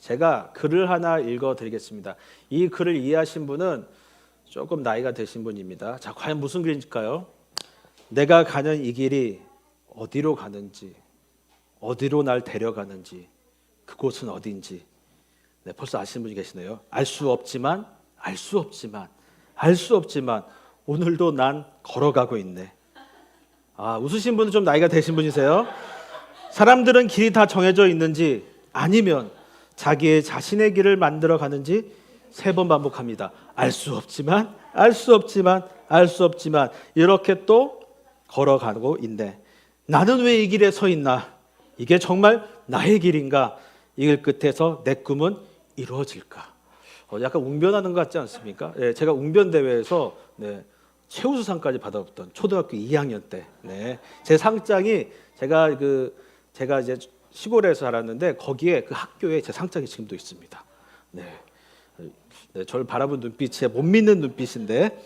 제가 글을 하나 읽어드리겠습니다. 이 글을 이해하신 분은 조금 나이가 되신 분입니다. 자, 과연 무슨 글일까요? 내가 가는 이 길이 어디로 가는지, 어디로 날 데려가는지, 그곳은 어딘지. 네, 벌써 아시는 분이 계시네요. 알 수 없지만 오늘도 난 걸어가고 있네. 아, 웃으신 분은 좀 나이가 되신 분이세요? 사람들은 길이 다 정해져 있는지 아니면 자신의 길을 만들어 가는지 3번 반복합니다. 알 수 없지만 이렇게 또 걸어가고 있네. 나는 왜 이 길에 서 있나? 이게 정말 나의 길인가? 이 길 끝에서 내 꿈은 이루어질까? 약간 웅변하는 것 같지 않습니까? 네, 제가 웅변 대회에서 최우수상까지 받아봤던 초등학교 2학년 때, 제 상장이 제가 이제 시골에서 살았는데 거기에 그 학교에 제 상장이 지금도 있습니다. 저를 바라본 눈빛이 못 믿는 눈빛인데,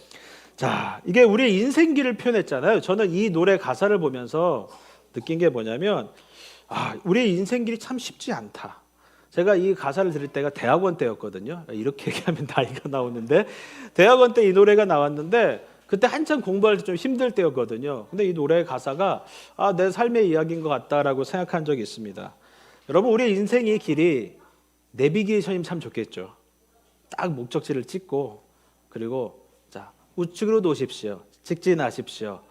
자, 이게 우리의 인생길을 표현했잖아요. 저는 이 노래 가사를 보면서 느낀 게 뭐냐면, 우리의 인생길이 참 쉽지 않다. 제가 이 가사를 들을 때가 대학원 때였거든요. 이렇게 얘기하면 나이가 나오는데, 대학원 때 이 노래가 나왔는데 그때 한참 공부할 때 좀 힘들 때였거든요. 근데 이 노래 가사가 내 삶의 이야기인 것 같다라고 생각한 적이 있습니다. 여러분, 우리 인생의 길이 내비게이션이면 참 좋겠죠. 딱 목적지를 찍고, 그리고 자, 우측으로 도십시오, 직진하십시오.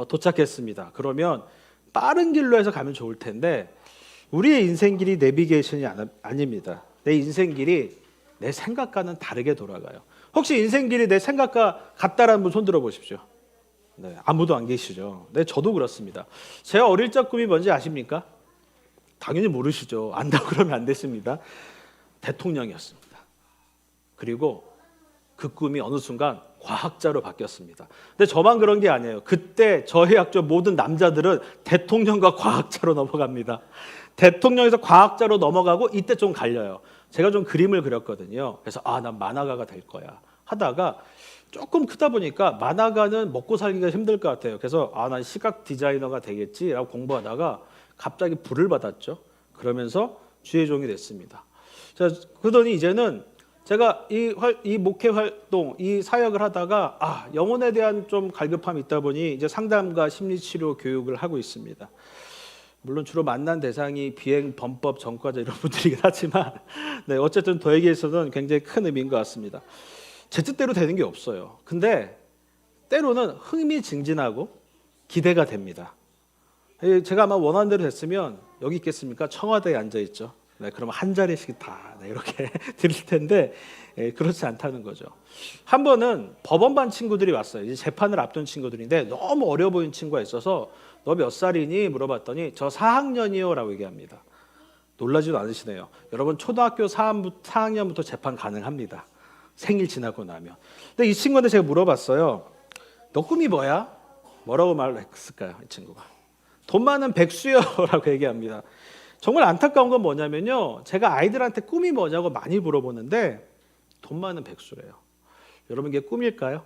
도착했습니다. 그러면 빠른 길로 해서 가면 좋을 텐데, 우리의 인생길이 내비게이션이 아닙니다. 내 인생길이 내 생각과는 다르게 돌아가요. 혹시 인생길이 내 생각과 같다라는 분 손 들어보십시오. 아무도 안 계시죠. 저도 그렇습니다. 제가 어릴 적 꿈이 뭔지 아십니까? 당연히 모르시죠. 안다고 그러면 안 됐습니다. 대통령이었습니다. 그리고 그 꿈이 어느 순간 과학자로 바뀌었습니다. 근데 저만 그런 게 아니에요. 그때 저희 학교 모든 남자들은 대통령과 과학자로 넘어갑니다. 대통령에서 과학자로 넘어가고, 이때 좀 갈려요. 제가 좀 그림을 그렸거든요. 그래서 난 만화가가 될 거야 하다가 조금 크다 보니까 만화가는 먹고 살기가 힘들 것 같아요. 그래서 난 시각 디자이너가 되겠지라고 공부하다가 갑자기 불을 받았죠. 그러면서 주의 종이 됐습니다. 자, 그러더니 이제는 제가 이 목회 활동, 이 사역을 하다가 영혼에 대한 좀 갈급함이 있다 보니 이제 상담과 심리치료 교육을 하고 있습니다. 물론 주로 만난 대상이 비행, 범법, 전과자 이런 분들이긴 하지만 어쨌든 저에게서는 굉장히 큰 의미인 것 같습니다. 제 뜻대로 되는 게 없어요. 근데 때로는 흥미진진하고 기대가 됩니다. 제가 아마 원하는 대로 됐으면 여기 있겠습니까? 청와대에 앉아있죠. 그러면 한 자리씩 다 이렇게 드릴 텐데 그렇지 않다는 거죠. 한 번은 법원반 친구들이 왔어요. 이제 재판을 앞둔 친구들인데 너무 어려 보이는 친구가 있어서 너 몇 살이니? 물어봤더니 저 4학년이요 라고 얘기합니다. 놀라지도 않으시네요. 여러분, 초등학교 4학년부터 재판 가능합니다. 생일 지나고 나면. 근데 이 친구한테 제가 물어봤어요. 너 꿈이 뭐야? 뭐라고 말했을까요? 이 친구가 돈 많은 백수요 라고 얘기합니다. 정말 안타까운 건 뭐냐면요, 제가 아이들한테 꿈이 뭐냐고 많이 물어보는데 돈 많은 백수래요. 여러분, 이게 꿈일까요?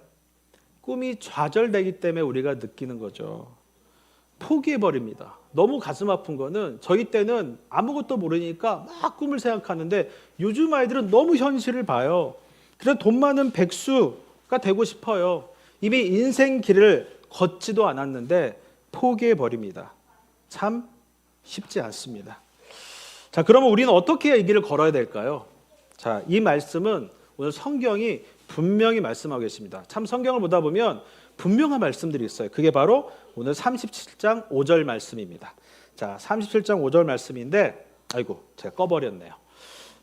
꿈이 좌절되기 때문에 우리가 느끼는 거죠. 포기해버립니다. 너무 가슴 아픈 거는, 저희 때는 아무것도 모르니까 막 꿈을 생각하는데 요즘 아이들은 너무 현실을 봐요. 그래서 돈 많은 백수가 되고 싶어요. 이미 인생 길을 걷지도 않았는데 포기해버립니다. 참 쉽지 않습니다. 자, 그러면 우리는 어떻게 이 길을 걸어야 될까요? 자, 이 말씀은 오늘 성경이 분명히 말씀하고 계십니다. 참 성경을 보다 보면 분명한 말씀들이 있어요. 그게 바로 오늘 37장 5절 말씀입니다. 자, 37장 5절 말씀인데, 제가 꺼버렸네요.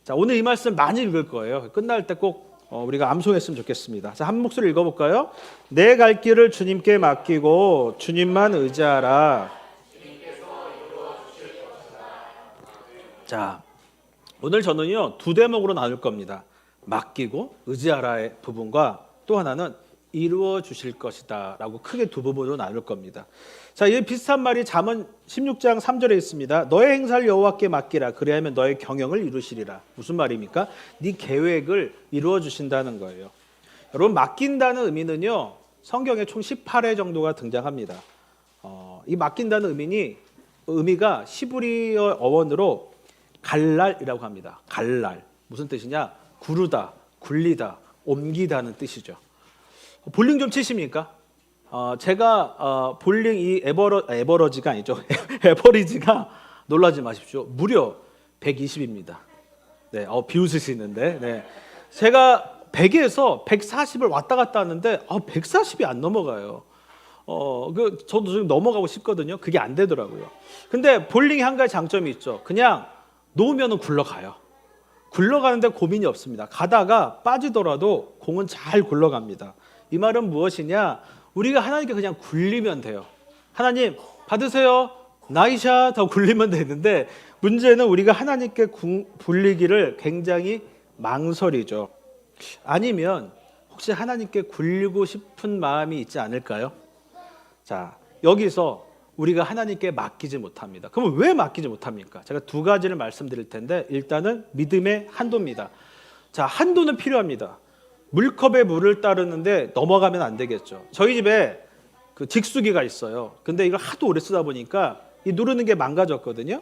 자, 오늘 이 말씀 많이 읽을 거예요. 끝날 때 꼭 우리가 암송했으면 좋겠습니다. 자, 한 목소리 읽어볼까요? 내 갈 길을 주님께 맡기고 주님만 의지하라. 자, 오늘 저는요 2대목으로 나눌 겁니다. 맡기고 의지하라의 부분과 또 하나는 이루어 주실 것이다 라고 크게 2부분으로 나눌 겁니다. 자, 이 비슷한 말이 잠언 16장 3절에 있습니다. 너의 행사를 여호와께 맡기라. 그리하면 너의 경영을 이루시리라. 무슨 말입니까? 네 계획을 이루어 주신다는 거예요. 여러분, 맡긴다는 의미는요 성경에 총 18회 정도가 등장합니다. 이 맡긴다는 의미가 히브리어 어원으로 갈랄이라고 합니다. 갈랄. 무슨 뜻이냐? 구르다, 굴리다, 옮기다는 뜻이죠. 볼링 좀 치십니까? 제가 볼링 이 에버러지가 아니죠. 에버리지가 놀라지 마십시오. 무려 120입니다. 네, 비웃으시는데. 네. 제가 100에서 140을 왔다 갔다 하는데 140이 안 넘어가요. 저도 좀 넘어가고 싶거든요. 그게 안 되더라고요. 근데 볼링이 한 가지 장점이 있죠. 그냥 놓으면 굴러가요. 굴러가는데 고민이 없습니다. 가다가 빠지더라도 공은 잘 굴러갑니다. 이 말은 무엇이냐? 우리가 하나님께 그냥 굴리면 돼요. 하나님 받으세요. 나이샷 하고 굴리면 되는데 문제는 우리가 하나님께 굴리기를 굉장히 망설이죠. 아니면 혹시 하나님께 굴리고 싶은 마음이 있지 않을까요? 자, 여기서 우리가 하나님께 맡기지 못합니다. 그럼 왜 맡기지 못합니까? 제가 두 가지를 말씀드릴 텐데 일단은 믿음의 한도입니다. 자, 한도는 필요합니다. 물컵에 물을 따르는데 넘어가면 안 되겠죠. 저희 집에 그 직수기가 있어요. 근데 이걸 하도 오래 쓰다 보니까 이 누르는 게 망가졌거든요.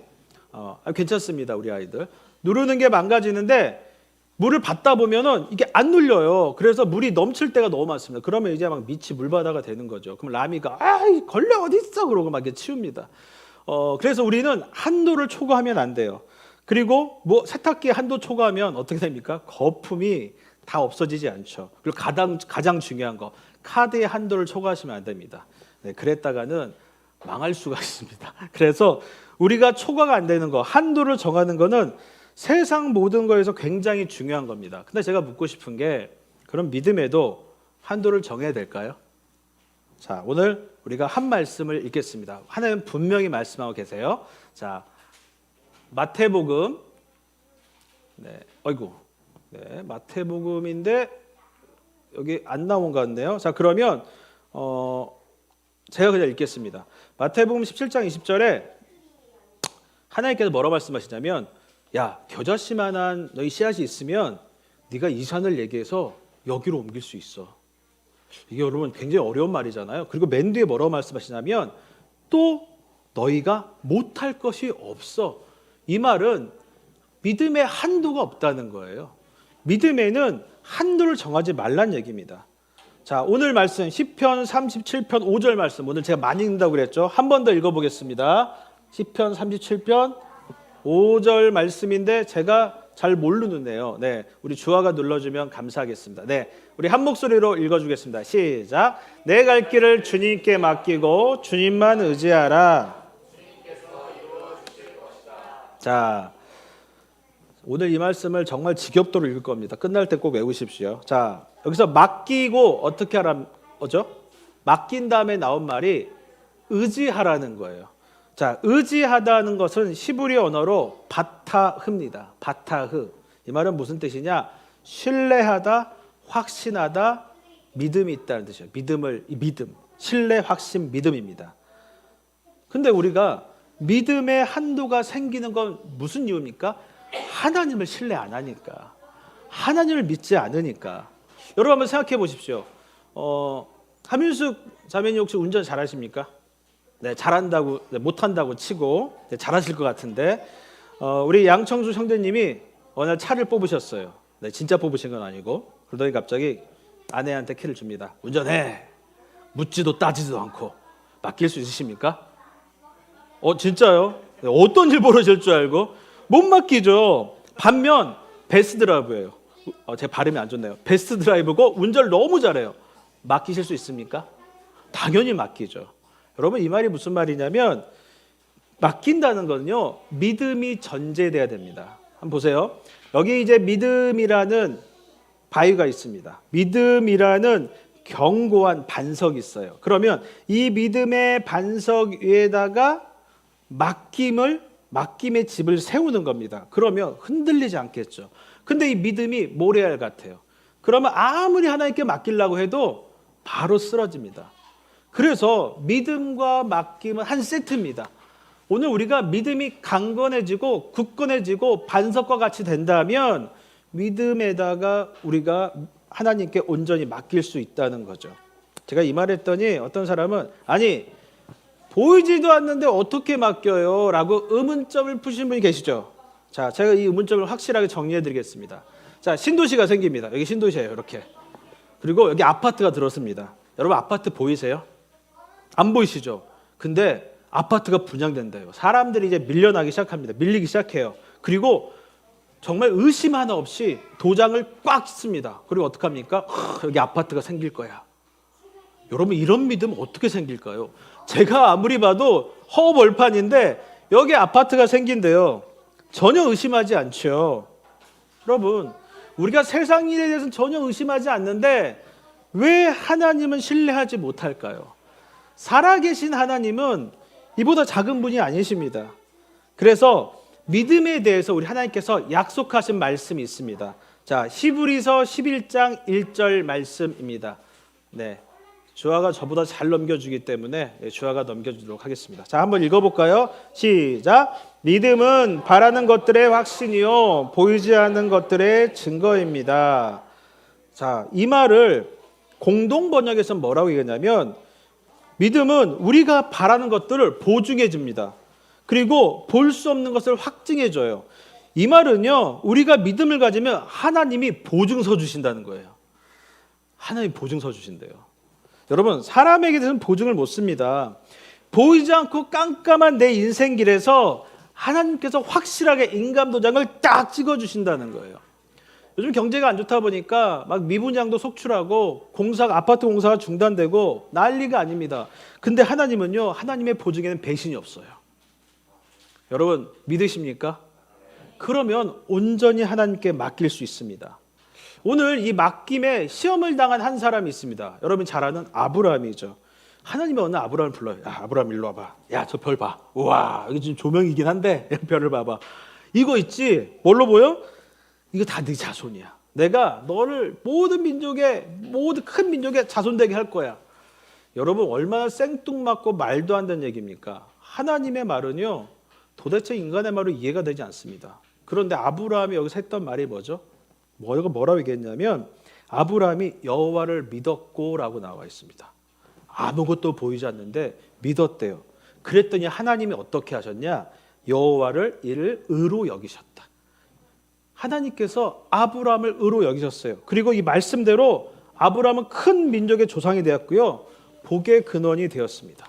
괜찮습니다, 우리 아이들. 누르는 게 망가지는데 물을 받다 보면은 이게 안 눌려요. 그래서 물이 넘칠 때가 너무 많습니다. 그러면 이제 막 밑이 물바다가 되는 거죠. 그럼 라미가 걸레 어디 있어? 그러고 막 이렇게 치웁니다. 그래서 우리는 한도를 초과하면 안 돼요. 그리고 뭐 세탁기에 한도 초과하면 어떻게 됩니까? 거품이 다 없어지지 않죠. 그리고 가장 중요한 거 카드의 한도를 초과하시면 안 됩니다. 네, 그랬다가는 망할 수가 있습니다. 그래서 우리가 초과가 안 되는 거, 한도를 정하는 거는 세상 모든 거에서 굉장히 중요한 겁니다. 근데 제가 묻고 싶은 게 그럼 믿음에도 한도를 정해야 될까요? 자, 오늘 우리가 한 말씀을 읽겠습니다. 하나님 분명히 말씀하고 계세요. 자, 마태복음 마태복음인데 여기 안 나온 것 같네요. 자, 그러면 제가 그냥 읽겠습니다. 마태복음 17장 20절에 하나님께서 뭐라고 말씀하시냐면 야, 겨자씨만한 너희 씨앗이 있으면 네가 이 산을 얘기해서 여기로 옮길 수 있어. 이게 여러분 굉장히 어려운 말이잖아요. 그리고 맨 뒤에 뭐라고 말씀하시냐면 또 너희가 못할 것이 없어. 이 말은 믿음의 한도가 없다는 거예요. 믿음에는 한도를 정하지 말란 얘기입니다. 자, 오늘 말씀 시편 37편 5절 말씀 오늘 제가 많이 읽는다고 그랬죠. 한 번 더 읽어보겠습니다. 시편 37편 5절 말씀인데 제가 잘 모르는데요. 네, 우리 주아가 눌러주면 감사하겠습니다. 네, 우리 한 목소리로 읽어주겠습니다. 시작. 내 갈 길을 주님께 맡기고 주님만 의지하라. 자, 오늘 이 말씀을 정말 지겹도록 읽을 겁니다. 끝날 때 꼭 외우십시오. 자, 여기서 맡기고 어떻게 하라는 거죠? 맡긴 다음에 나온 말이 의지하라는 거예요. 자, 의지하다는 것은 시브리 언어로 바타흐입니다. 바타흐. 이 말은 무슨 뜻이냐? 신뢰하다, 확신하다, 믿음이 있다는 뜻이에요. 믿음. 신뢰, 확신, 믿음입니다. 근데 우리가 믿음의 한도가 생기는 건 무슨 이유입니까? 하나님을 신뢰 안 하니까. 하나님을 믿지 않으니까. 여러분 한번 생각해 보십시오. 하민숙 자매님 혹시 운전 잘하십니까? 네, 잘한다고, 못한다고 치고 잘하실 것 같은데 우리 양청수 형제님이 어느 날 차를 뽑으셨어요. 네, 진짜 뽑으신 건 아니고 그러더니 갑자기 아내한테 키를 줍니다. 운전해. 묻지도 따지도 않고. 맡길 수 있으십니까? 진짜요? 네, 어떤 일 벌어질 줄 알고 못 맡기죠. 반면 베스트 드라이브예요. 제 발음이 안 좋네요. 베스트 드라이브고 운전을 너무 잘해요. 맡기실 수 있습니까? 당연히 맡기죠. 여러분 이 말이 무슨 말이냐면 맡긴다는 건요 믿음이 전제돼야 됩니다. 한번 보세요. 여기 이제 믿음이라는 바위가 있습니다. 믿음이라는 견고한 반석이 있어요. 그러면 이 믿음의 반석 위에다가 맡김의 집을 세우는 겁니다. 그러면 흔들리지 않겠죠. 근데 이 믿음이 모래알 같아요. 그러면 아무리 하나님께 맡기려고 해도 바로 쓰러집니다. 그래서 믿음과 맡김은 한 세트입니다. 오늘 우리가 믿음이 강건해지고 굳건해지고 반석과 같이 된다면 믿음에다가 우리가 하나님께 온전히 맡길 수 있다는 거죠. 제가 이 말했더니 어떤 사람은 아니 보이지도 않는데 어떻게 맡겨요? 라고 의문점을 푸신 분이 계시죠. 자, 제가 이 의문점을 확실하게 정리해 드리겠습니다. 자, 신도시가 생깁니다. 여기 신도시예요. 이렇게. 그리고 여기 아파트가 들어섭니다. 여러분 아파트 보이세요? 안 보이시죠? 근데 아파트가 분양된대요. 사람들이 이제 밀려나기 시작합니다. 밀리기 시작해요. 그리고 정말 의심 하나 없이 도장을 꽉 씁니다. 그리고 어떡합니까? 여기 아파트가 생길 거야. 여러분 이런 믿음 어떻게 생길까요? 제가 아무리 봐도 허벌판인데 여기 아파트가 생긴대요. 전혀 의심하지 않죠. 여러분 우리가 세상 일에 대해서는 전혀 의심하지 않는데 왜 하나님은 신뢰하지 못할까요? 살아계신 하나님은 이보다 작은 분이 아니십니다. 그래서 믿음에 대해서 우리 하나님께서 약속하신 말씀이 있습니다. 자, 히브리서 11장 1절 말씀입니다. 네, 주아가 저보다 잘 넘겨주기 때문에 주아가 넘겨주도록 하겠습니다. 자, 한번 읽어볼까요? 시작. 믿음은 바라는 것들의 확신이요 보이지 않는 것들의 증거입니다. 자, 이 말을 공동 번역에서 뭐라고 얘기하냐면 믿음은 우리가 바라는 것들을 보증해 줍니다. 그리고 볼 수 없는 것을 확증해 줘요. 이 말은요, 우리가 믿음을 가지면 하나님이 보증서 주신다는 거예요. 하나님이 보증서 주신대요. 여러분, 사람에게 대해서는 보증을 못 씁니다. 보이지 않고 깜깜한 내 인생길에서 하나님께서 확실하게 인감도장을 딱 찍어 주신다는 거예요. 요즘 경제가 안 좋다 보니까 막 미분양도 속출하고 아파트 공사가 중단되고 난리가 아닙니다. 근데 하나님은요, 하나님의 보증에는 배신이 없어요. 여러분 믿으십니까? 그러면 온전히 하나님께 맡길 수 있습니다. 오늘 이 맡김에 시험을 당한 한 사람이 있습니다. 여러분 잘 아는 아브라함이죠. 하나님이 어느 아브라함을 불러요. 야, 아브라함 일로 와봐. 야, 저 별 봐. 우와, 이게 지금 조명이긴 한데 별을 봐봐. 이거 있지? 뭘로 보여? 이거 다 네 자손이야. 내가 너를 모든 큰 민족의 자손 되게 할 거야. 여러분 얼마나 생뚱맞고 말도 안 되는 얘기입니까? 하나님의 말은요, 도대체 인간의 말로 이해가 되지 않습니다. 그런데 아브라함이 여기서 했던 말이 뭐죠? 뭐라고 얘기했냐면 아브라함이 여호와를 믿었고라고 나와 있습니다. 아무것도 보이지 않는데 믿었대요. 그랬더니 하나님이 어떻게 하셨냐? 여호와를 이를 의로 여기셨다. 하나님께서 아브라함을 의로 여기셨어요. 그리고 이 말씀대로 아브라함은 큰 민족의 조상이 되었고요, 복의 근원이 되었습니다.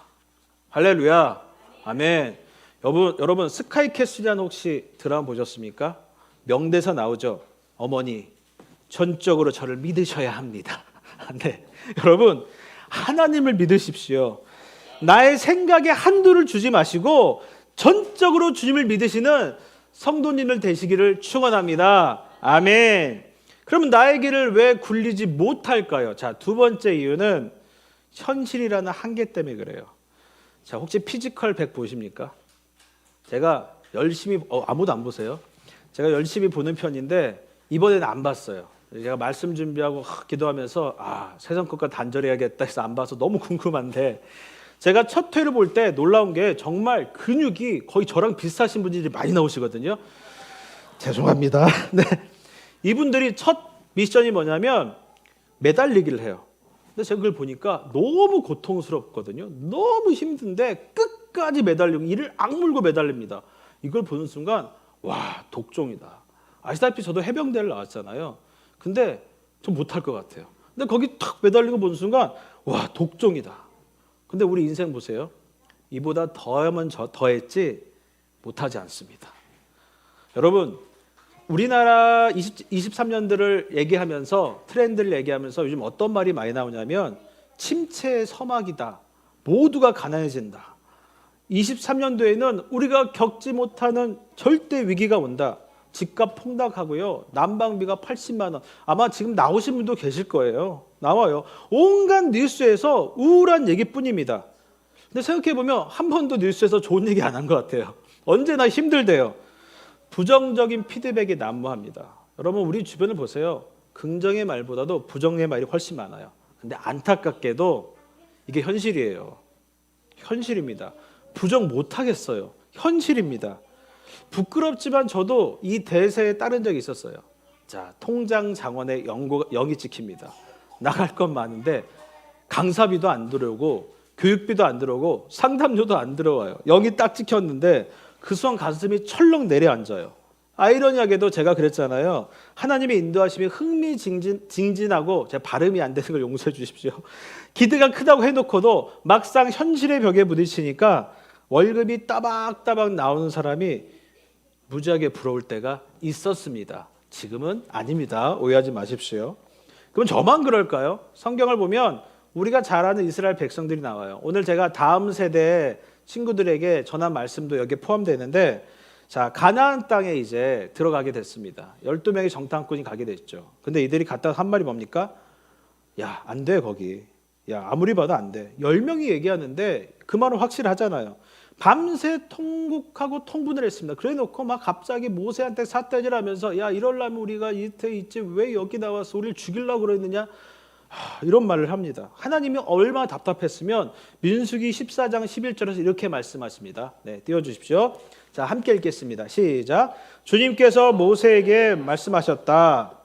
할렐루야, 아멘. 여러분 스카이캐슬이라는 혹시 드라마 보셨습니까? 명대사 나오죠. 어머니 전적으로 저를 믿으셔야 합니다. 네, 여러분 하나님을 믿으십시오. 나의 생각에 한도를 주지 마시고 전적으로 주님을 믿으시는 성도님들 되시기를 축원합니다. 아멘. 그러면 나의 길을 왜 굴리지 못할까요? 자, 두 번째 이유는 현실이라는 한계 때문에 그래요. 자, 혹시 피지컬 100 보십니까? 제가 열심히 아무도 안 보세요. 제가 열심히 보는 편인데 이번에는 안 봤어요. 제가 말씀 준비하고 기도하면서 세상 것과 단절해야겠다 해서 안 봐서 너무 궁금한데, 제가 첫 회를 볼 때 놀라운 게 정말 근육이 거의 저랑 비슷하신 분들이 많이 나오시거든요. 죄송합니다. 네. 이분들이 첫 미션이 뭐냐면 매달리기를 해요. 근데 제가 그걸 보니까 너무 고통스럽거든요. 너무 힘든데 끝까지 매달리고 이를 악물고 매달립니다. 이걸 보는 순간 와, 독종이다. 아시다시피 저도 해병대를 나왔잖아요. 근데 좀 못할 것 같아요. 근데 거기 탁 매달리고 보는 순간 와, 독종이다. 근데 우리 인생 보세요. 이보다 더하면 더했지 못하지 않습니다. 여러분 우리나라 23년들을 얘기하면서 트렌드를 얘기하면서 요즘 어떤 말이 많이 나오냐면 침체의 서막이다. 모두가 가난해진다. 23년도에는 우리가 겪지 못하는 절대 위기가 온다. 집값 폭락하고요. 난방비가 80만 원. 아마 지금 나오신 분도 계실 거예요. 나와요. 온갖 뉴스에서 우울한 얘기뿐입니다. 근데 생각해보면 한 번도 뉴스에서 좋은 얘기 안 한 것 같아요. 언제나 힘들대요. 부정적인 피드백이 난무합니다. 여러분 우리 주변을 보세요. 긍정의 말보다도 부정의 말이 훨씬 많아요. 근데 안타깝게도 이게 현실이에요. 현실입니다. 부정 못하겠어요. 현실입니다. 부끄럽지만 저도 이 대세에 따른 적이 있었어요. 자, 통장 장원의 영이 찍힙니다. 나갈 건 많은데 강사비도 안 들어오고 교육비도 안 들어오고 상담료도 안 들어와요. 영이 딱 찍혔는데 그 순간 가슴이 철렁 내려앉아요. 아이러니하게도 제가 그랬잖아요. 하나님의 인도하심이 흥미진진하고, 제 발음이 안 되는 걸 용서해 주십시오. 기대가 크다고 해놓고도 막상 현실의 벽에 부딪히니까 월급이 따박따박 나오는 사람이 무지하게 부러울 때가 있었습니다. 지금은 아닙니다. 오해하지 마십시오. 그럼 저만 그럴까요? 성경을 보면 우리가 잘 아는 이스라엘 백성들이 나와요. 오늘 제가 다음 세대 친구들에게 전한 말씀도 여기에 포함되는데, 자, 가나안 땅에 이제 들어가게 됐습니다. 12명의 정탐꾼이 가게 됐죠. 근데 이들이 갔다가 한 말이 뭡니까? 야, 안 돼, 거기. 야, 아무리 봐도 안 돼. 10명이 얘기하는데 그 말은 확실하잖아요. 밤새 통곡하고 통분을 했습니다. 그래 놓고 막 갑자기 모세한테 삿대질하면서, 야, 이럴라면 우리가 이태 있지 왜 여기 나와서 우리를 죽이려고 그랬느냐, 이런 말을 합니다. 하나님이 얼마나 답답했으면 민수기 14장 11절에서 이렇게 말씀하십니다. 네, 띄워주십시오. 자, 함께 읽겠습니다. 시작. 주님께서 모세에게 말씀하셨다.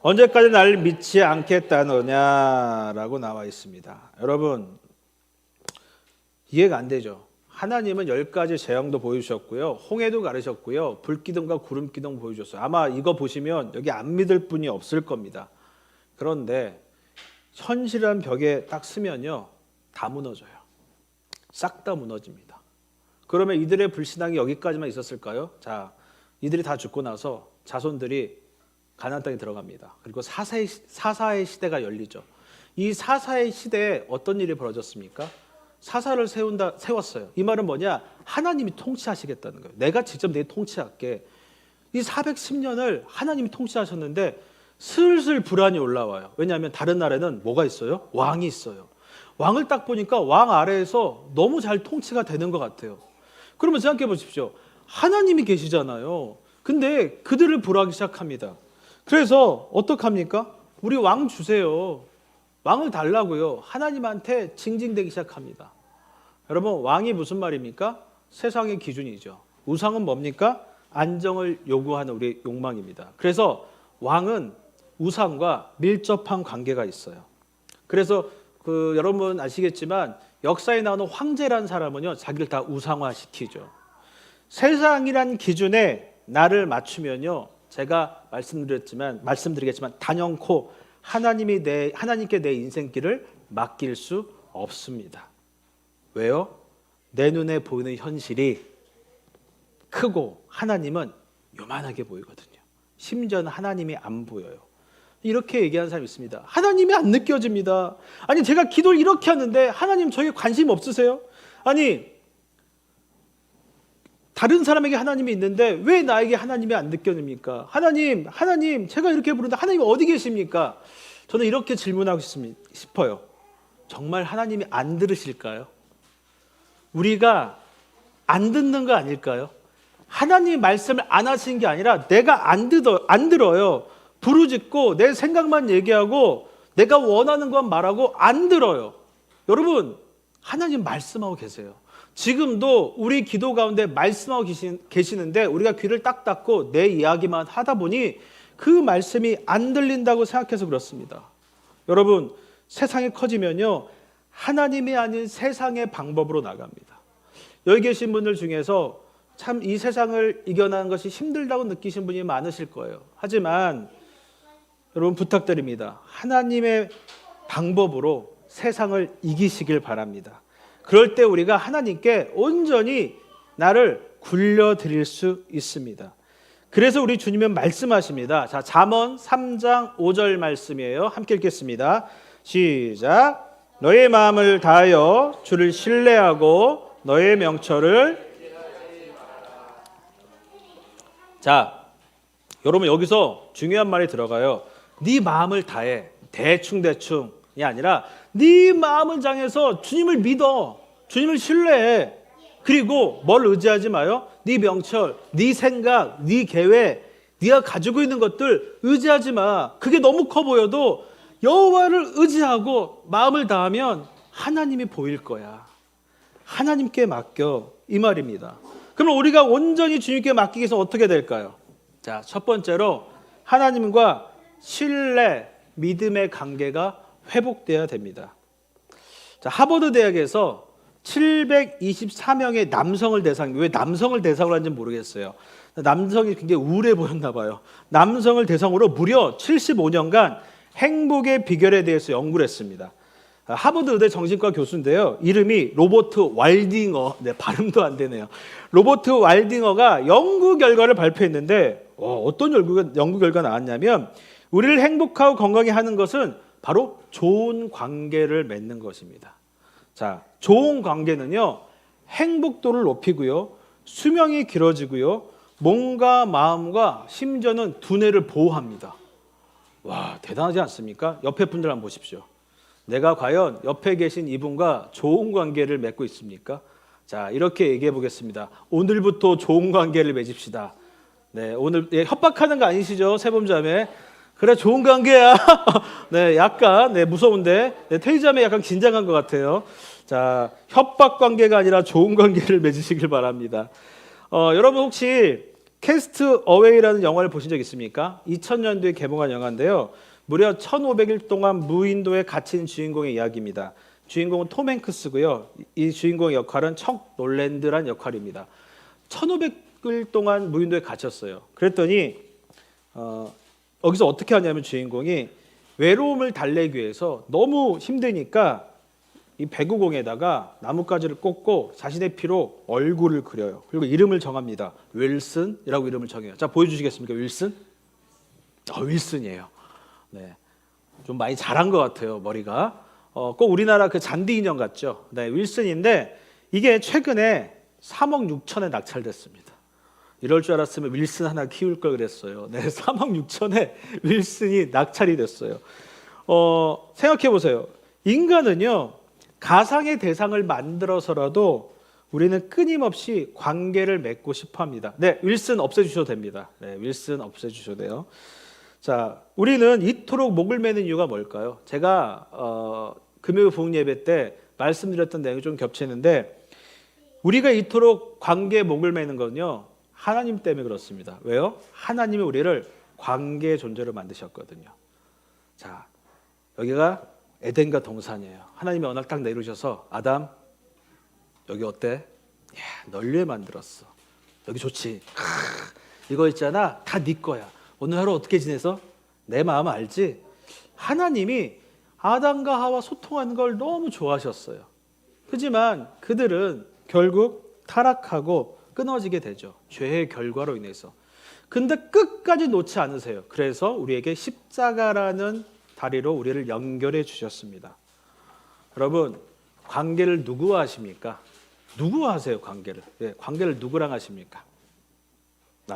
언제까지 나를 믿지 않겠다느냐라고 나와 있습니다. 여러분, 이해가 안 되죠? 하나님은 10가지 재앙도 보여주셨고요, 홍해도 가르셨고요, 불기둥과 구름기둥 보여주셨어요. 아마 이거 보시면 여기 안 믿을 분이 없을 겁니다. 그런데 현실한 벽에 딱 쓰면요, 다 무너져요. 싹 다 무너집니다. 그러면 이들의 불신앙이 여기까지만 있었을까요? 자, 이들이 다 죽고 나서 자손들이 가나안 땅에 들어갑니다. 그리고 사사의 시대가 열리죠. 이 사사의 시대에 어떤 일이 벌어졌습니까? 사사를 세웠어요. 이 말은 뭐냐? 하나님이 통치하시겠다는 거예요. 내가 직접 내 통치할게. 이 410년을 하나님이 통치하셨는데 슬슬 불안이 올라와요. 왜냐하면 다른 나라에는 뭐가 있어요? 왕이 있어요. 왕을 딱 보니까 왕 아래에서 너무 잘 통치가 되는 것 같아요. 그러면 생각해 보십시오. 하나님이 계시잖아요. 근데 그들을 불하기 시작합니다. 그래서 어떡합니까? 우리 왕 주세요. 왕을 달라고요. 하나님한테 징징대기 시작합니다. 여러분, 왕이 무슨 말입니까? 세상의 기준이죠. 우상은 뭡니까? 안정을 요구하는 우리의 욕망입니다. 그래서 왕은 우상과 밀접한 관계가 있어요. 그래서 여러분 아시겠지만 역사에 나오는 황제라는 사람은요, 자기를 다 우상화시키죠. 세상이란 기준에 나를 맞추면요, 제가 말씀드리겠지만 단연코 하나님께 내 인생길을 맡길 수 없습니다. 왜요? 내 눈에 보이는 현실이 크고 하나님은 요만하게 보이거든요. 심지어는 하나님이 안 보여요. 이렇게 얘기하는 사람이 있습니다. 하나님이 안 느껴집니다. 아니, 제가 기도를 이렇게 하는데 하나님 저에게 관심 없으세요? 아니, 다른 사람에게 하나님이 있는데 왜 나에게 하나님이 안 느껴집니까? 하나님, 제가 이렇게 부르는데 하나님 어디 계십니까? 저는 이렇게 질문하고 싶어요. 정말 하나님이 안 들으실까요? 우리가 안 듣는 거 아닐까요? 하나님의 말씀을 안 하시는 게 아니라 내가 안 들어요. 부르짖고 내 생각만 얘기하고 내가 원하는 건 말하고 안 들어요. 여러분, 하나님 말씀하고 계세요. 지금도 우리 기도 가운데 말씀하고 계시는데 우리가 귀를 딱 닫고 내 이야기만 하다 보니 그 말씀이 안 들린다고 생각해서 그렇습니다. 여러분, 세상이 커지면요, 하나님이 아닌 세상의 방법으로 나갑니다. 여기 계신 분들 중에서 참 이 세상을 이겨나가는 것이 힘들다고 느끼신 분이 많으실 거예요. 하지만 여러분, 부탁드립니다. 하나님의 방법으로 세상을 이기시길 바랍니다. 그럴 때 우리가 하나님께 온전히 나를 굴려드릴 수 있습니다. 그래서 우리 주님은 말씀하십니다. 자, 잠언 3장 5절 말씀이에요. 함께 읽겠습니다. 시작. 너의 마음을 다하여 주를 신뢰하고 너의 명철을. 자, 여러분, 여기서 중요한 말이 들어가요. 네 마음을 다해. 대충이 아니라 네 마음을 향해서 주님을 믿어. 주님을 신뢰해. 그리고 뭘 의지하지 마요? 네 명철, 네 생각, 네 계획, 네가 가지고 있는 것들 의지하지 마. 그게 너무 커 보여도 여호와를 의지하고 마음을 다하면 하나님이 보일 거야. 하나님께 맡겨, 이 말입니다. 그럼 우리가 온전히 주님께 맡기기 위해서 어떻게 될까요? 자, 첫 번째로 하나님과 신뢰, 믿음의 관계가 회복돼야 됩니다. 자, 하버드 대학에서 724명의 남성을 대상으로, 왜 남성을 대상으로 하는지 모르겠어요. 남성이 굉장히 우울해 보였나 봐요. 남성을 대상으로 무려 75년간 행복의 비결에 대해서 연구를 했습니다. 하버드 의대 정신과 교수인데요. 이름이 로버트 왈딩어. 네, 발음도 안 되네요. 로버트 왈딩어가 연구 결과를 발표했는데 어떤 연구 결과 나왔냐면 우리를 행복하고 건강히 하는 것은 바로 좋은 관계를 맺는 것입니다. 자, 좋은 관계는요, 행복도를 높이고요, 수명이 길어지고요, 몸과 마음과 심지어는 두뇌를 보호합니다. 와, 대단하지 않습니까? 옆에 분들 한번 보십시오. 내가 과연 옆에 계신 이분과 좋은 관계를 맺고 있습니까? 자, 이렇게 얘기해 보겠습니다. 오늘부터 좋은 관계를 맺읍시다. 네, 오늘 협박하는 거 아니시죠? 세범자매. 그래, 좋은 관계야. 네, 약간 무서운데 태희자매 약간 긴장한 것 같아요. 자, 협박 관계가 아니라 좋은 관계를 맺으시길 바랍니다. 여러분 혹시 캐스트 어웨이라는 영화를 보신 적 있습니까? 2000년도에 개봉한 영화인데요. 무려 1500일 동안 무인도에 갇힌 주인공의 이야기입니다. 주인공은 톰 행크스고요. 이 주인공의 역할은 척 놀랜드란 역할입니다. 1500일 동안 무인도에 갇혔어요. 그랬더니 여기서 어떻게 하냐면 주인공이 외로움을 달래기 위해서 너무 힘드니까 이 배구공에다가 나뭇가지를 꽂고 자신의 피로 얼굴을 그려요. 그리고 이름을 정합니다. 윌슨이라고 이름을 정해요. 자, 보여주시겠습니까? 윌슨? 윌슨이에요. 네, 좀 많이 자란 것 같아요, 머리가. 꼭 우리나라 그 잔디 인형 같죠? 네, 윌슨인데 이게 최근에 3억 6천에 낙찰됐습니다. 이럴 줄 알았으면 윌슨 하나 키울 걸 그랬어요. 네, 3억 6천에 윌슨이 낙찰이 됐어요. 생각해 보세요. 인간은요, 가상의 대상을 만들어서라도 우리는 끊임없이 관계를 맺고 싶어 합니다. 네, 윌슨 없애주셔도 됩니다. 네, 윌슨 없애주셔도 돼요. 자, 우리는 이토록 목을 매는 이유가 뭘까요? 제가 금요일 부흥 예배 때 말씀드렸던 내용이 좀 겹치는데 우리가 이토록 관계에 목을 매는 건요, 하나님 때문에 그렇습니다. 왜요? 하나님이 우리를 관계 존재로 만드셨거든요. 자, 여기가 에덴과 동산이에요. 하나님이 어느 날 딱 내려오셔서 아담, 여기 어때? 야, 널 위해 만들었어. 여기 좋지. 이거 있잖아, 다 네 거야. 오늘 하루 어떻게 지내서? 내 마음 알지? 하나님이 아담과 하와 소통하는 걸 너무 좋아하셨어요. 하지만 그들은 결국 타락하고 끊어지게 되죠. 죄의 결과로 인해서. 근데 끝까지 놓지 않으세요. 그래서 우리에게 십자가라는 다리로 우리를 연결해 주셨습니다. 여러분, 관계를 누구와 하십니까? 누구와 하세요, 관계를? 예, 관계를 누구랑 하십니까?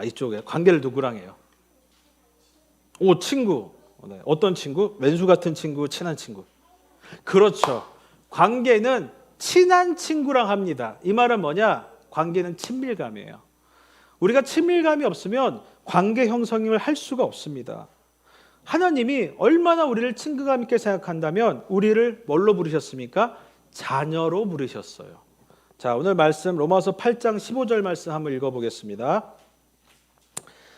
이쪽에 관계를 누구랑 해요? 친구. 네. 어떤 친구? 왼수 같은 친구, 친한 친구. 그렇죠. 관계는 친한 친구랑 합니다. 이 말은 뭐냐? 관계는 친밀감이에요. 우리가 친밀감이 없으면 관계 형성을 할 수가 없습니다. 하나님이 얼마나 우리를 친근감 있게 생각한다면 우리를 뭘로 부르셨습니까? 자녀로 부르셨어요. 자, 오늘 말씀 로마서 8장 15절 말씀 한번 읽어보겠습니다.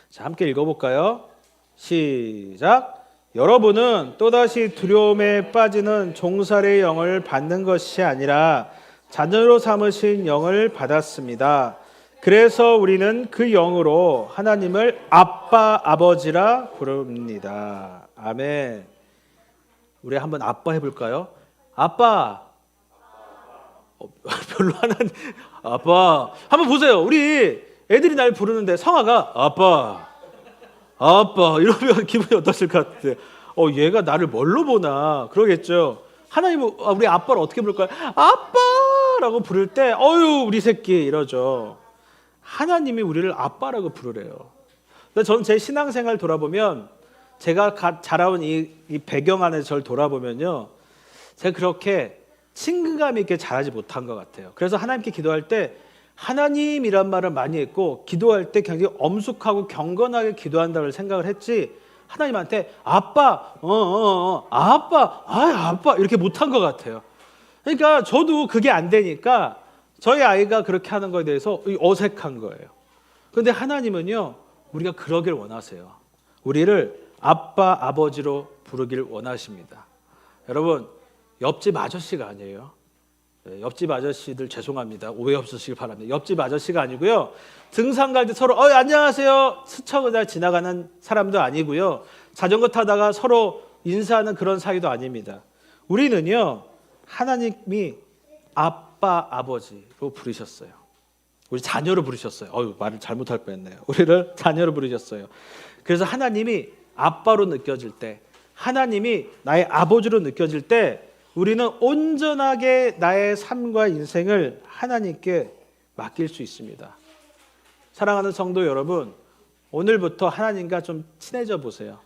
자, 함께 읽어볼까요? 시작. 여러분은 또다시 두려움에 빠지는 종살이의 영을 받는 것이 아니라 자녀로 삼으신 영을 받았습니다. 그래서 우리는 그 영으로 하나님을 아빠, 아버지라 부릅니다. 아멘. 우리 한번 아빠 해볼까요? 아빠. 별로 하나님. 아빠. 한번 보세요. 우리 애들이 날 부르는데 성아가 아빠, 아빠 이러면 기분이 어떠실 것 같아요? 얘가 나를 뭘로 보나 그러겠죠. 하나님은 우리 아빠를 어떻게 부를까요? 아빠라고 부를 때 어유 우리 새끼 이러죠. 하나님이 우리를 아빠라고 부르래요. 근데 저는 제 신앙생활 돌아보면 제가 자라온 이 배경 안에서 저를 돌아보면요, 제가 그렇게 친근감 있게 자라지 못한 것 같아요. 그래서 하나님께 기도할 때 하나님이란 말을 많이 했고 기도할 때 굉장히 엄숙하고 경건하게 기도한다고 생각을 했지 하나님한테 아빠, 아빠 이렇게 못한 것 같아요. 그러니까 저도 그게 안 되니까 저희 아이가 그렇게 하는 거에 대해서 어색한 거예요. 그런데 하나님은요, 우리가 그러길 원하세요. 우리를 아빠, 아버지로 부르길 원하십니다. 여러분, 옆집 아저씨가 아니에요. 네, 옆집 아저씨들 죄송합니다. 오해 없으시길 바랍니다. 옆집 아저씨가 아니고요. 등산 갈 때 서로 안녕하세요 스쳐 그냥 지나가는 사람도 아니고요. 자전거 타다가 서로 인사하는 그런 사이도 아닙니다. 우리는요 하나님이 아빠 아버지로 부르셨어요. 우리 자녀로 부르셨어요. 말을 잘못할 뻔했네요. 우리를 자녀로 부르셨어요. 그래서 하나님이 아빠로 느껴질 때, 하나님이 나의 아버지로 느껴질 때 우리는 온전하게 나의 삶과 인생을 하나님께 맡길 수 있습니다. 사랑하는 성도 여러분, 오늘부터 하나님과 좀 친해져 보세요.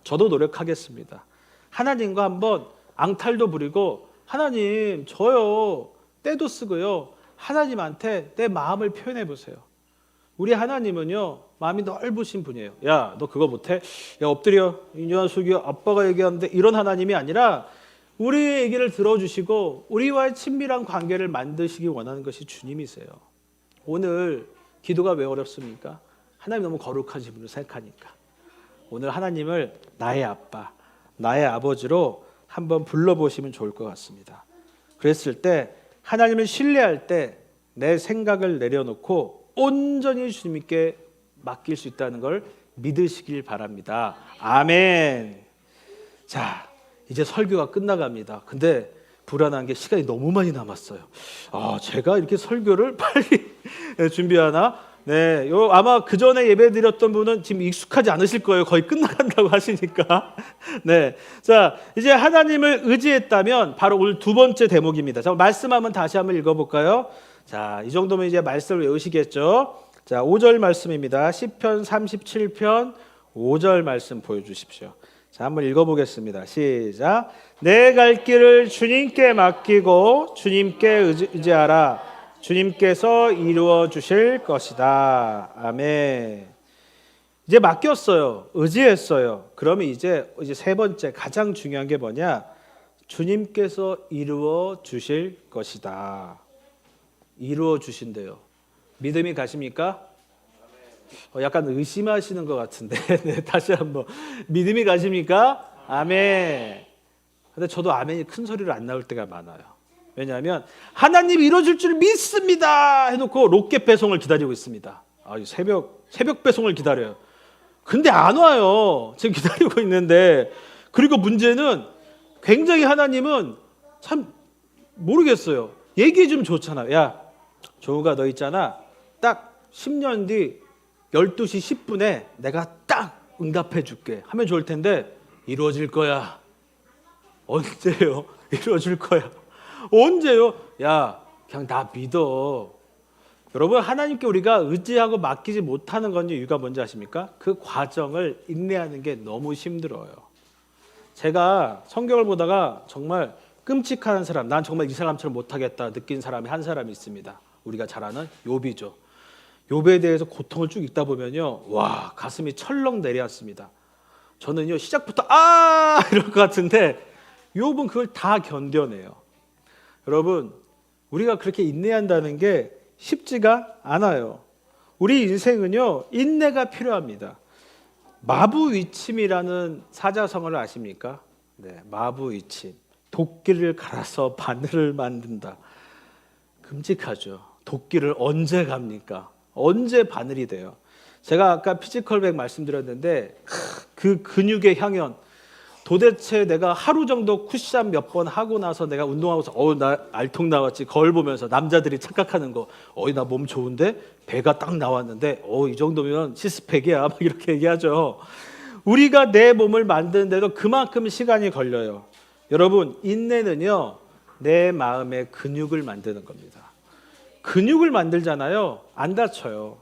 저도 노력하겠습니다. 하나님과 한번 앙탈도 부리고 하나님 저요 때도 쓰고요. 하나님한테 내 마음을 표현해 보세요. 우리 하나님은요 마음이 넓으신 분이에요. 야, 너 그거 못해? 야, 엎드려. 인정한 수기 아빠가 얘기하는데 이런 하나님이 아니라 우리의 얘기를 들어주시고 우리와의 친밀한 관계를 만드시기 원하는 것이 주님이세요. 오늘 기도가 왜 어렵습니까? 하나님 너무 거룩하신 분을 생각하니까. 오늘 하나님을 나의 아빠, 나의 아버지로 한번 불러보시면 좋을 것 같습니다. 그랬을 때 하나님을 신뢰할 때 내 생각을 내려놓고 온전히 주님께 맡길 수 있다는 걸 믿으시길 바랍니다. 아멘. 자, 이제 설교가 끝나갑니다. 근데 불안한 게 시간이 너무 많이 남았어요. 제가 이렇게 설교를 빨리 준비하나? 네, 아마 그 전에 예배 드렸던 분은 지금 익숙하지 않으실 거예요. 거의 끝나간다고 하시니까. 네, 자 이제 하나님을 의지했다면 바로 오늘 두 번째 대목입니다. 자, 말씀 한번 다시 한번 읽어볼까요? 자, 이 정도면 이제 말씀을 외우시겠죠? 자, 5절 말씀입니다. 시편 37편 5절 말씀 보여주십시오. 자, 한번 읽어보겠습니다. 시작. 내 갈 길을 주님께 맡기고 주님께 의지하라. 주님께서 이루어 주실 것이다. 아멘. 이제 맡겼어요. 의지했어요. 그러면 이제 세 번째 가장 중요한 게 뭐냐? 주님께서 이루어 주실 것이다. 이루어 주신대요. 믿음이 가십니까? 약간 의심하시는 것 같은데 네, 다시 한번 믿음이 가십니까? 아멘. 근데 저도 아멘이 큰 소리로 안 나올 때가 많아요. 왜냐하면 하나님이 이루어질 줄 믿습니다 해놓고 로켓 배송을 기다리고 있습니다. 새벽 배송을 기다려요. 근데 안 와요. 지금 기다리고 있는데. 그리고 문제는 굉장히 하나님은 참 모르겠어요. 얘기해 주면 좋잖아요. 야, 조우가 너 있잖아. 딱 10년 뒤 12시 10분에 내가 딱 응답해 줄게 하면 좋을 텐데 이루어질 거야. 언제요? 이루어질 거야. 언제요? 야, 그냥 나 믿어. 여러분, 하나님께 우리가 의지하고 맡기지 못하는 건 이유가 뭔지 아십니까? 그 과정을 인내하는 게 너무 힘들어요. 제가 성경을 보다가 정말 끔찍한 사람, 난 정말 이 사람처럼 못하겠다 느낀 사람이 한 사람이 있습니다. 우리가 잘 아는 욥이죠. 욥에 대해서 고통을 쭉 읽다 보면요, 와, 가슴이 철렁 내려왔습니다. 저는요, 시작부터 이럴 것 같은데 욥은 그걸 다 견뎌내요. 여러분, 우리가 그렇게 인내한다는 게 쉽지가 않아요. 우리 인생은요, 인내가 필요합니다. 마부위침이라는 사자성어를 아십니까? 네, 마부위침. 도끼를 갈아서 바늘을 만든다. 끔찍하죠. 도끼를 언제 갑니까? 언제 바늘이 돼요? 제가 아까 피지컬백 말씀드렸는데 그 근육의 향연, 도대체 내가 하루 정도 쿠시업 몇 번 하고 나서 내가 운동하고서 나 알통 나왔지, 거울 보면서 남자들이 착각하는 거, 나 몸 좋은데 배가 딱 나왔는데 이 정도면 시스팩이야 막 이렇게 얘기하죠. 우리가 내 몸을 만드는데도 그만큼 시간이 걸려요. 여러분, 인내는요, 내 마음의 근육을 만드는 겁니다. 근육을 만들잖아요. 안 다쳐요.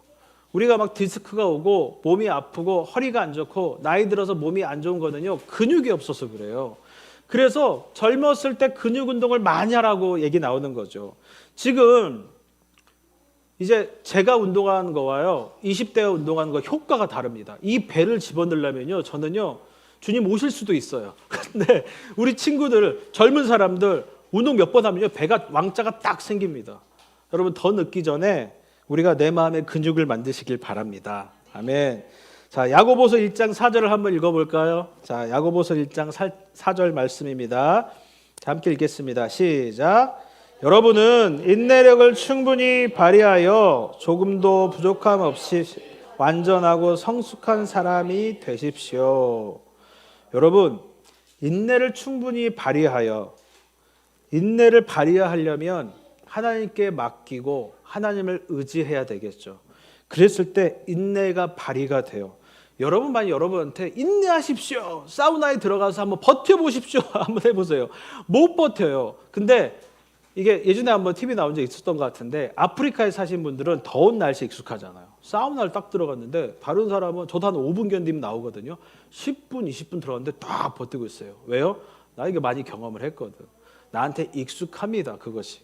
우리가 막 디스크가 오고 몸이 아프고 허리가 안 좋고 나이 들어서 몸이 안 좋은 거는요, 근육이 없어서 그래요. 그래서 젊었을 때 근육 운동을 많이 하라고 얘기 나오는 거죠. 지금 이제 제가 운동하는 거와요, 20대가 운동하는 거 효과가 다릅니다. 이 배를 집어넣으려면요, 저는요, 주님 오실 수도 있어요. 근데 우리 친구들, 젊은 사람들 운동 몇 번 하면요, 배가 왕자가 딱 생깁니다. 여러분, 더 늦기 전에 우리가 내 마음의 근육을 만드시길 바랍니다. 아멘. 자, 야고보서 1장 4절을 한번 읽어볼까요? 자, 야고보서 1장 4절 말씀입니다. 자, 함께 읽겠습니다. 시작. 여러분은 인내력을 충분히 발휘하여 조금도 부족함 없이 완전하고 성숙한 사람이 되십시오. 여러분, 인내를 충분히 발휘하여, 인내를 발휘하려면 하나님께 맡기고 하나님을 의지해야 되겠죠. 그랬을 때 인내가 발휘가 돼요. 여러분, 만약 여러분한테 인내하십시오, 사우나에 들어가서 한번 버텨보십시오 한번 해보세요. 못 버텨요. 근데 이게 예전에 한번 TV 나온 적 있었던 것 같은데, 아프리카에 사신 분들은 더운 날씨에 익숙하잖아요. 사우나를 딱 들어갔는데 다른 사람은 저도 한 5분 견디면 나오거든요. 10분, 20분 들어갔는데 딱 버티고 있어요. 왜요? 나 이게 많이 경험을 했거든. 나한테 익숙합니다, 그것이.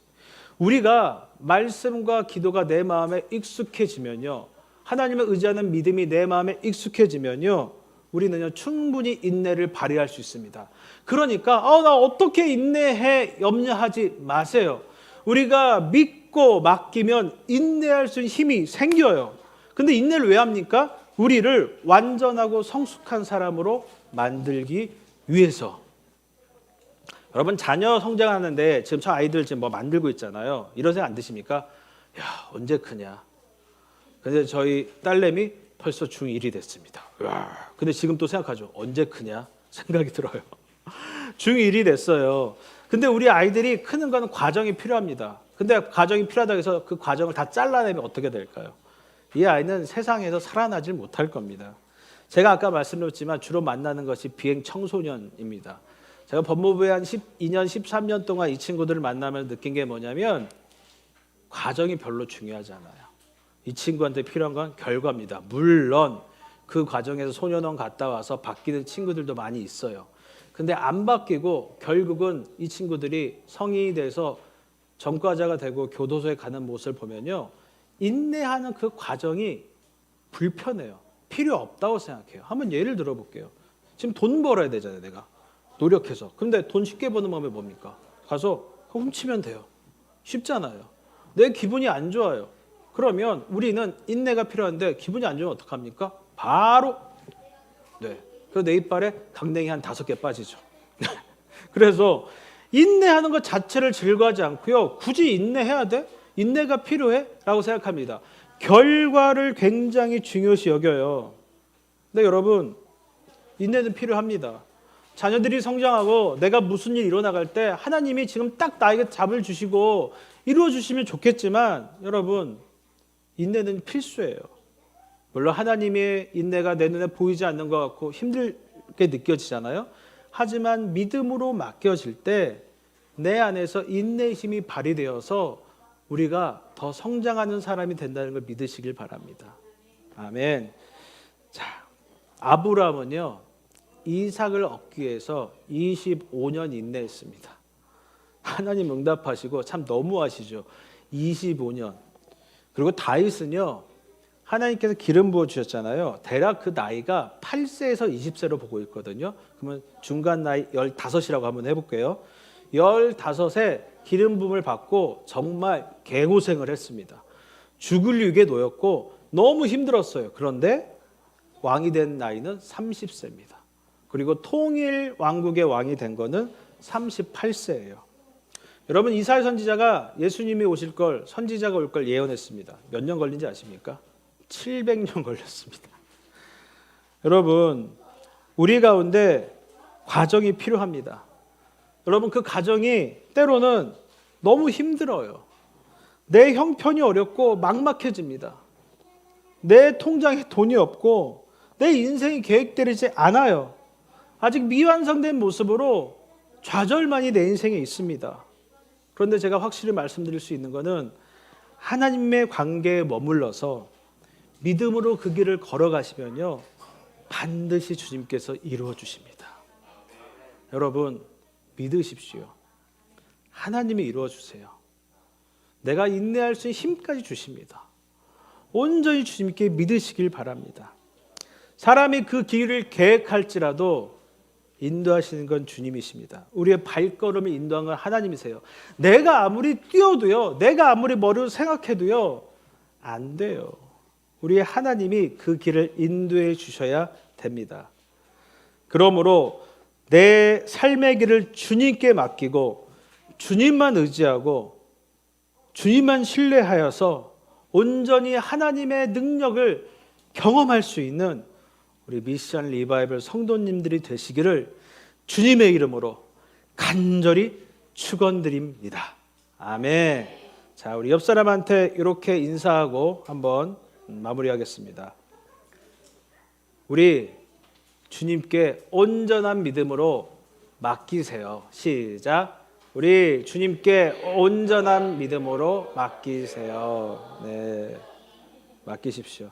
우리가 말씀과 기도가 내 마음에 익숙해지면요, 하나님을 의지하는 믿음이 내 마음에 익숙해지면요, 우리는요 충분히 인내를 발휘할 수 있습니다. 그러니까 나 어떻게 인내해 염려하지 마세요. 우리가 믿고 맡기면 인내할 수 있는 힘이 생겨요. 근데 인내를 왜 합니까? 우리를 완전하고 성숙한 사람으로 만들기 위해서. 여러분, 자녀 성장하는데 지금 저 아이들 지금 뭐 만들고 있잖아요. 이런 생각 안 드십니까? 야, 언제 크냐. 근데 저희 딸내미 벌써 중1이 됐습니다. 와, 근데 지금 또 생각하죠. 언제 크냐 생각이 들어요. 중1이 됐어요. 근데 우리 아이들이 크는 거는 과정이 필요합니다. 근데 과정이 필요하다고 해서 그 과정을 다 잘라내면 어떻게 될까요? 이 아이는 세상에서 살아나질 못할 겁니다. 제가 아까 말씀드렸지만 주로 만나는 것이 비행 청소년입니다. 제가 법무부에 한 12년, 13년 동안 이 친구들을 만나면 느낀 게 뭐냐면 과정이 별로 중요하지 않아요. 이 친구한테 필요한 건 결과입니다. 물론 그 과정에서 소년원 갔다 와서 바뀌는 친구들도 많이 있어요. 근데 안 바뀌고 결국은 이 친구들이 성인이 돼서 전과자가 되고 교도소에 가는 모습을 보면요, 인내하는 그 과정이 불편해요. 필요 없다고 생각해요. 한번 예를 들어볼게요. 지금 돈 벌어야 되잖아요, 내가 노력해서. 근데 돈 쉽게 버는 방법이 뭡니까? 가서 훔치면 돼요. 쉽잖아요. 내 기분이 안 좋아요. 그러면 우리는 인내가 필요한데 기분이 안 좋으면 어떡합니까? 바로 그래서 내 이빨에 강냉이 한 5개 빠지죠. 그래서 인내하는 것 자체를 즐거워하지 않고요, 굳이 인내해야 돼? 인내가 필요해? 라고 생각합니다. 결과를 굉장히 중요시 여겨요. 근데 여러분, 인내는 필요합니다. 자녀들이 성장하고 내가 무슨 일 일어나갈 때 하나님이 지금 딱 나에게 답을 주시고 이루어 주시면 좋겠지만, 여러분, 인내는 필수예요. 물론 하나님의 인내가 내 눈에 보이지 않는 것 같고 힘들게 느껴지잖아요. 하지만 믿음으로 맡겨질 때 내 안에서 인내의 힘이 발휘되어서 우리가 더 성장하는 사람이 된다는 걸 믿으시길 바랍니다. 아멘. 자, 아브라함은요, 이삭을 얻기 위해서 25년 인내했습니다. 하나님 응답하시고 참 너무하시죠. 25년. 그리고 다윗은요, 하나님께서 기름 부어 주셨잖아요. 대략 그 나이가 8세에서 20세로 보고 있거든요. 그러면 중간 나이 15이라고 한번 해볼게요. 15세 기름 부음을 받고 정말 개고생을 했습니다. 죽을 위기에 놓였고 너무 힘들었어요. 그런데 왕이 된 나이는 30세입니다. 그리고 통일 왕국의 왕이 된 거는 38세예요. 여러분, 이사야 선지자가 예수님이 오실 걸, 선지자가 올 걸 예언했습니다. 몇 년 걸린지 아십니까? 700년 걸렸습니다. 여러분, 우리 가운데 과정이 필요합니다. 여러분, 그 과정이 때로는 너무 힘들어요. 내 형편이 어렵고 막막해집니다. 내 통장에 돈이 없고 내 인생이 계획되지 않아요. 아직 미완성된 모습으로 좌절만이 내 인생에 있습니다. 그런데 제가 확실히 말씀드릴 수 있는 것은 하나님의 관계에 머물러서 믿음으로 그 길을 걸어가시면요, 반드시 주님께서 이루어 주십니다. 여러분, 믿으십시오. 하나님이 이루어 주세요. 내가 인내할 수 있는 힘까지 주십니다. 온전히 주님께 믿으시길 바랍니다. 사람이 그 길을 계획할지라도 인도하시는 건 주님이십니다. 우리의 발걸음을 인도한 건 하나님이세요. 내가 아무리 뛰어도요, 내가 아무리 머리로 생각해도요, 안 돼요. 우리의 하나님이 그 길을 인도해 주셔야 됩니다. 그러므로 내 삶의 길을 주님께 맡기고 주님만 의지하고 주님만 신뢰하여서 온전히 하나님의 능력을 경험할 수 있는 우리 미션 리바이벌 성도님들이 되시기를 주님의 이름으로 간절히 축원드립니다. 아멘. 자, 우리 옆 사람한테 이렇게 인사하고 한번 마무리하겠습니다. 우리 주님께 온전한 믿음으로 맡기세요. 시작. 우리 주님께 온전한 믿음으로 맡기세요. 네, 맡기십시오.